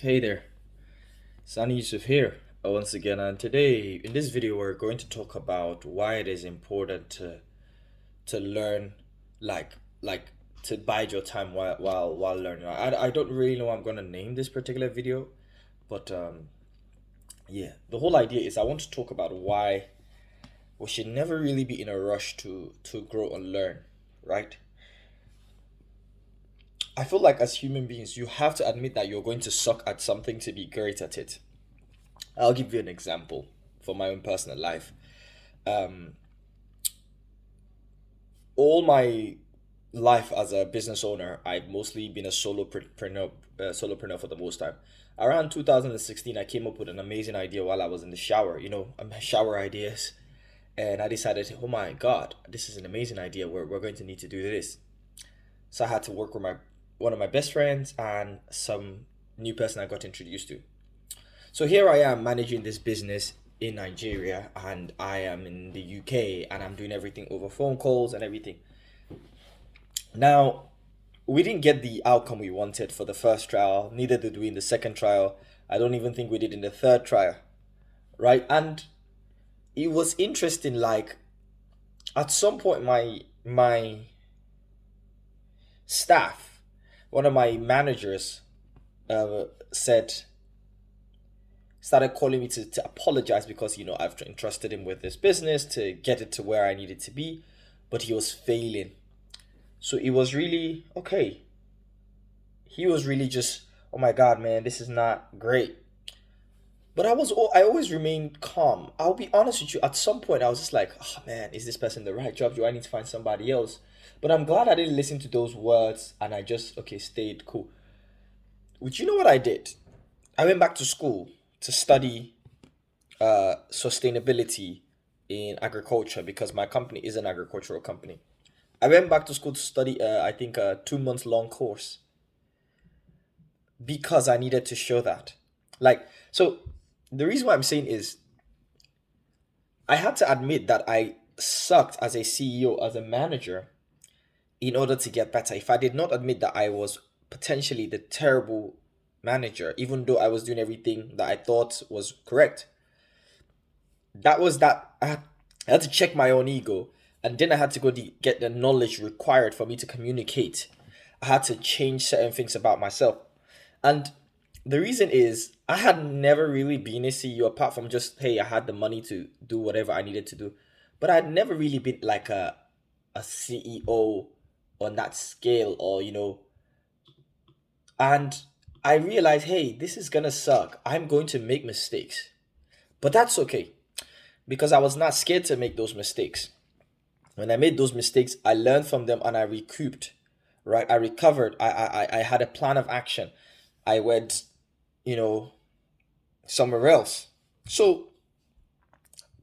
Hey there, Sani Yusuf here once again, and today in this video we're going to talk about why it is important to learn, like like to bide your time while learning. I don't really know what I'm gonna name this particular video, but yeah, the whole idea is I want to talk about why we should never really be in a rush to grow and learn, right? I feel like as human beings, you have to admit that you're going to suck at something to be great at it. I'll give you an example for my own personal life. Um, all my life as a business owner, I've mostly been a solopreneur for the most time. Around 2016, I came up with an amazing idea while I was in the shower. Shower ideas, and I decided, oh my god, this is an amazing idea. We're going to need to do this. So I had to work with my one of my best friends and some new person I got introduced to. So here I am managing this business in Nigeria and I am in the UK and I'm doing everything over phone calls and everything. Now, we didn't get the outcome we wanted for the first trial, neither did we in the second trial. I don't even think we did in the third trial, right? And it was interesting, like at some point my staff, one of my managers said started calling me to apologize because I've entrusted him with this business to get it to where I needed to be, but he was failing. So it was really okay. He was really just, oh my god, man, this is not great. But I always remained calm. I'll be honest with you. At some point, I was just like, oh man, is this person the right job? Do I need to find somebody else? But I'm glad I didn't listen to those words and I just stayed cool. Which you know what I did? I went back to school to study sustainability in agriculture because my company is an agricultural company. I went back to school to study, I think, a 2 months long course because I needed to show that. Like, so the reason why I'm saying is I had to admit that I sucked as a CEO, as a manager, in order to get better. If I did not admit that I was potentially the terrible manager, even though I was doing everything that I thought was correct, I had to check my own ego, and then I had to get the knowledge required for me to communicate. I had to change certain things about myself, and the reason is I had never really been a CEO apart from just, hey, I had the money to do whatever I needed to do, but I'd never really been like a CEO on that scale, or and I realized, hey, this is gonna suck. I'm going to make mistakes, but that's okay because I was not scared to make those mistakes. When I made those mistakes, I learned from them and I recouped, right? I recovered. I had a plan of action. I went, you know, somewhere else. So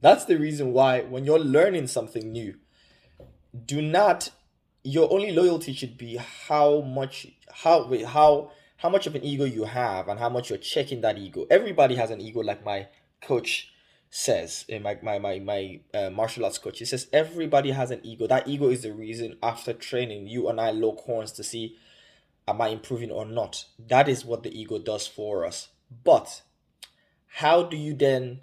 that's the reason why when you're learning something new, do not your only loyalty should be how much of an ego you have and how much you're checking that ego. Everybody has an ego, like my coach says, in my martial arts coach. He says everybody has an ego. That ego is the reason after training you and I lock horns to see, am I improving or not. That is what the ego does for us. But how do you then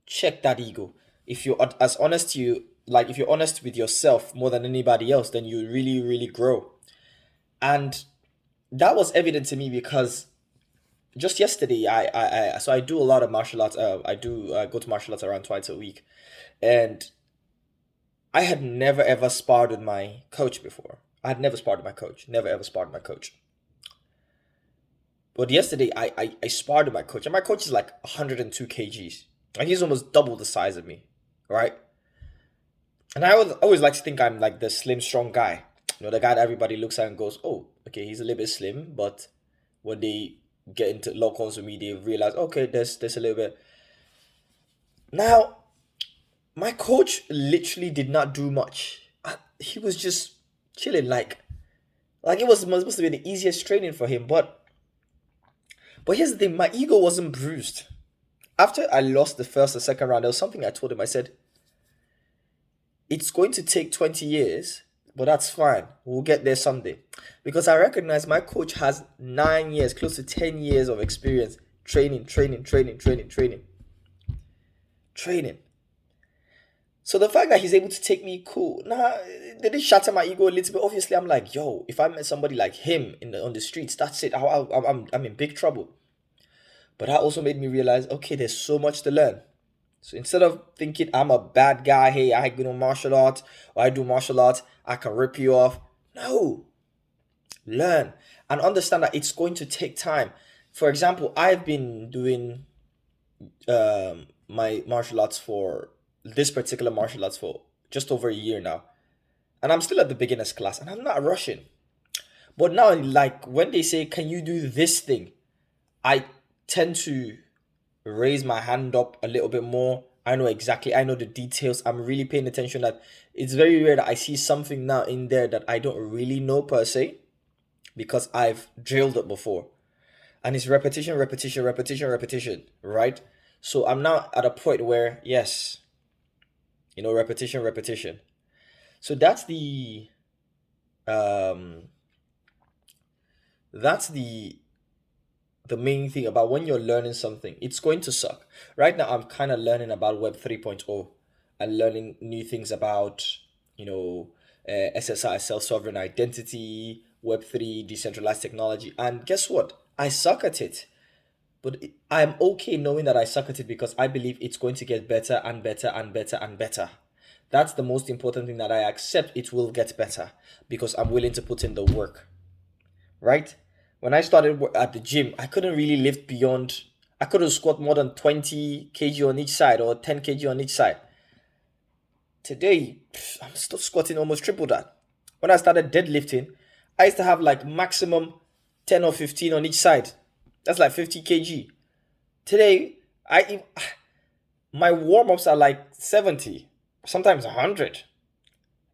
check that ego? If you're as honest to you, like if you're honest with yourself more than anybody else, then you really, really grow. And that was evident to me because just yesterday, I do a lot of martial arts. I do go to martial arts around twice a week, and I had never ever sparred with my coach before. I had never sparred with my coach. Never ever sparred with my coach. But yesterday, I sparred with my coach, and my coach is like 102 kgs. Like he's almost double the size of me, right? And I always like to think I'm like the slim, strong guy. The guy that everybody looks at and goes, "Oh, okay, he's a little bit slim," but when they get into local with me, they realize, okay, there's a little bit. Now, my coach literally did not do much. He was just chilling, like it was supposed to be the easiest training for him. But here's the thing: my ego wasn't bruised. After I lost the first or second round, there was something I told him. I said, "It's going to take 20 years but that's fine. We'll get there someday. Because I recognize my coach has 9 years, close to 10 years of experience training, training, training, training, training, training. So the fact that he's able to take me, cool. Nah, did it shatter my ego a little bit? Obviously, I'm like, yo, if I met somebody like him on the streets, that's it. I'm in big trouble. But that also made me realize, okay, there's so much to learn. So instead of thinking I'm a bad guy, hey, I go to martial arts or I do martial arts, I can rip you off. No, learn and understand that it's going to take time. For example, I've been doing my martial arts for this particular martial arts for just over a year now, and I'm still at the beginners class, and I'm not rushing. But now, like when they say, "Can you do this thing?" I tend to raise my hand up a little bit more. I know exactly, I know the details. I'm really paying attention that it's very rare that I see something now in there that I don't really know per se because I've drilled it before. And it's repetition, repetition, repetition, repetition, right? So I'm now at a point where, yes, repetition, repetition. So um that's the main thing about when you're learning something. It's going to suck. Right now, I'm kind of learning about Web 3.0 and learning new things about, SSI, self sovereign identity, Web3, decentralized technology. And guess what? I suck at it. But I'm okay knowing that I suck at it because I believe it's going to get better and better and better and better. That's the most important thing, that I accept it will get better because I'm willing to put in the work, right? When I started at the gym, I couldn't really lift beyond, I couldn't squat more than 20 kg on each side or 10 kg on each side. Today, I'm still squatting almost triple that. When I started deadlifting, I used to have like maximum 10 or 15 on each side. That's like 50 kg. Today, my warm ups are like 70, sometimes 100.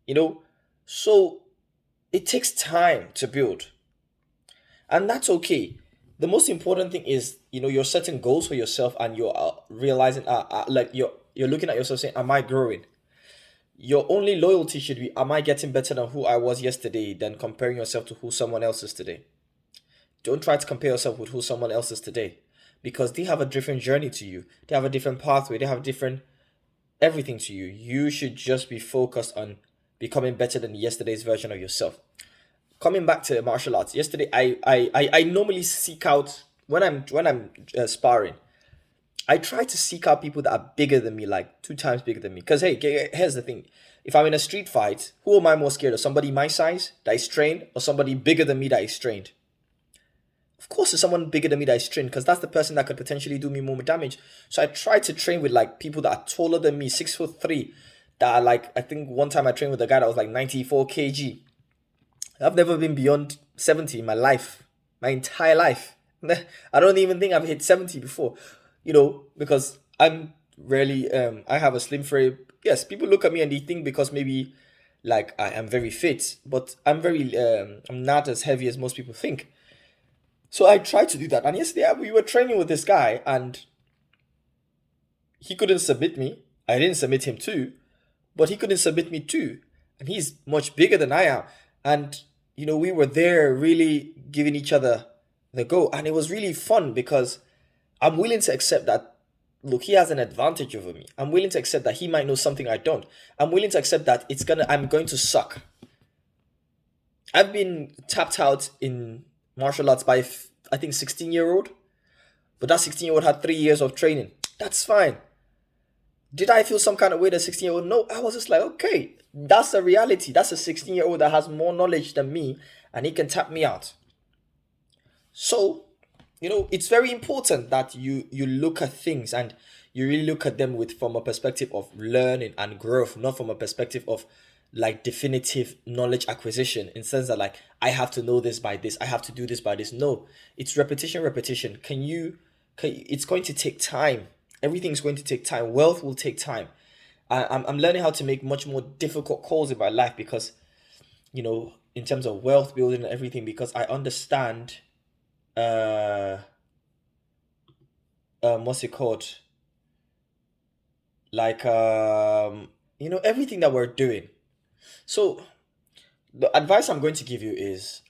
You know, so it takes time to build. And that's okay. The most important thing is, you're setting goals for yourself, and you're realizing, like you're looking at yourself saying, am I growing? Your only loyalty should be, am I getting better than who I was yesterday, than comparing yourself to who someone else is today. Don't try to compare yourself with who someone else is today, because they have a different journey to you. They have a different pathway. They have different everything to you. You should just be focused on becoming better than yesterday's version of yourself. Coming back to martial arts, yesterday I normally seek out, when I'm sparring, I try to seek out people that are bigger than me, like 2 times bigger than me. Because hey, here's the thing: if I'm in a street fight, who am I more scared of? Somebody my size that is trained, or somebody bigger than me that is trained? Of course, it's someone bigger than me that is trained, because that's the person that could potentially do me more damage. So I try to train with like people that are taller than me, 6'3", that are like, I think one time I trained with a guy that was like 94 kg. I've never been beyond 70 in my life, my entire life. I don't even think I've hit 70 before, because I'm rarely, I have a slim frame. Yes, people look at me and they think because maybe like I am very fit, but I'm not as heavy as most people think. So I tried to do that. And yesterday we were training with this guy, and he couldn't submit me. I didn't submit him too, but he couldn't submit me too. And he's much bigger than I am. And, we were there really giving each other the go. And it was really fun because I'm willing to accept that, look, he has an advantage over me. I'm willing to accept that he might know something I don't. I'm willing to accept that I'm going to suck. I've been tapped out in martial arts by, I think, 16-year-old. But that 16-year-old had 3 years of training. That's fine. Did I feel some kind of way that 16-year-old? No, I was just like, okay, that's a reality. That's a 16-year-old that has more knowledge than me, and he can tap me out. So, it's very important that you look at things, and you really look at them from a perspective of learning and growth, not from a perspective of like definitive knowledge acquisition, in the sense that like I have to know this by this, I have to do this by this. No, it's repetition, repetition. It's going to take time. Everything's going to take time. Wealth will take time. I'm learning how to make much more difficult calls in my life because, in terms of wealth building and everything, because I understand, what's it called? Like, everything that we're doing. So The advice I'm going to give you is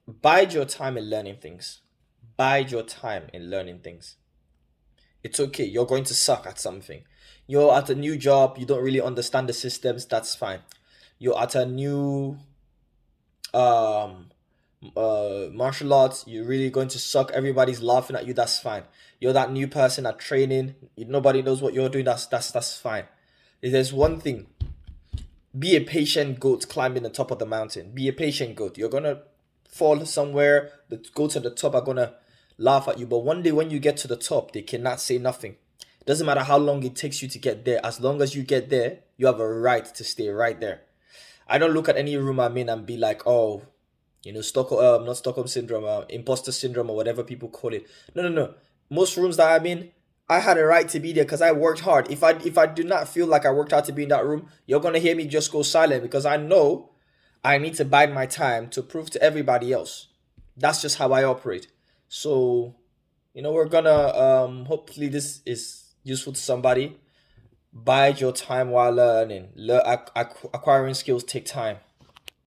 bide your time in learning things. Bide your time in learning things. It's okay. You're going to suck at something. You're at a new job, you don't really understand the systems, that's fine. You're at a new um martial arts, you're really going to suck, everybody's laughing at you, that's fine. You're that new person at training, nobody knows what you're doing, that's fine. If there's one thing, be a patient goat climbing the top of the mountain. Be a patient goat. You're gonna fall somewhere, the goats at the top are gonna laugh at you, but one day when you get to the top, they cannot say nothing. It doesn't matter how long it takes you to get there, as long as you get there, you have a right to stay right there. I don't look at any room I'm in and be like, oh, Stockholm, not Stockholm syndrome, imposter syndrome, or whatever people call it. No, no, no. Most rooms that I'm in, I had a right to be there because I worked hard. If I do not feel like I worked hard to be in that room, you're gonna hear me just go silent because I know I need to bide my time to prove to everybody else. That's just how I operate. So, we're gonna hopefully this is useful to somebody. Bide your time while learning. Acquiring skills take time.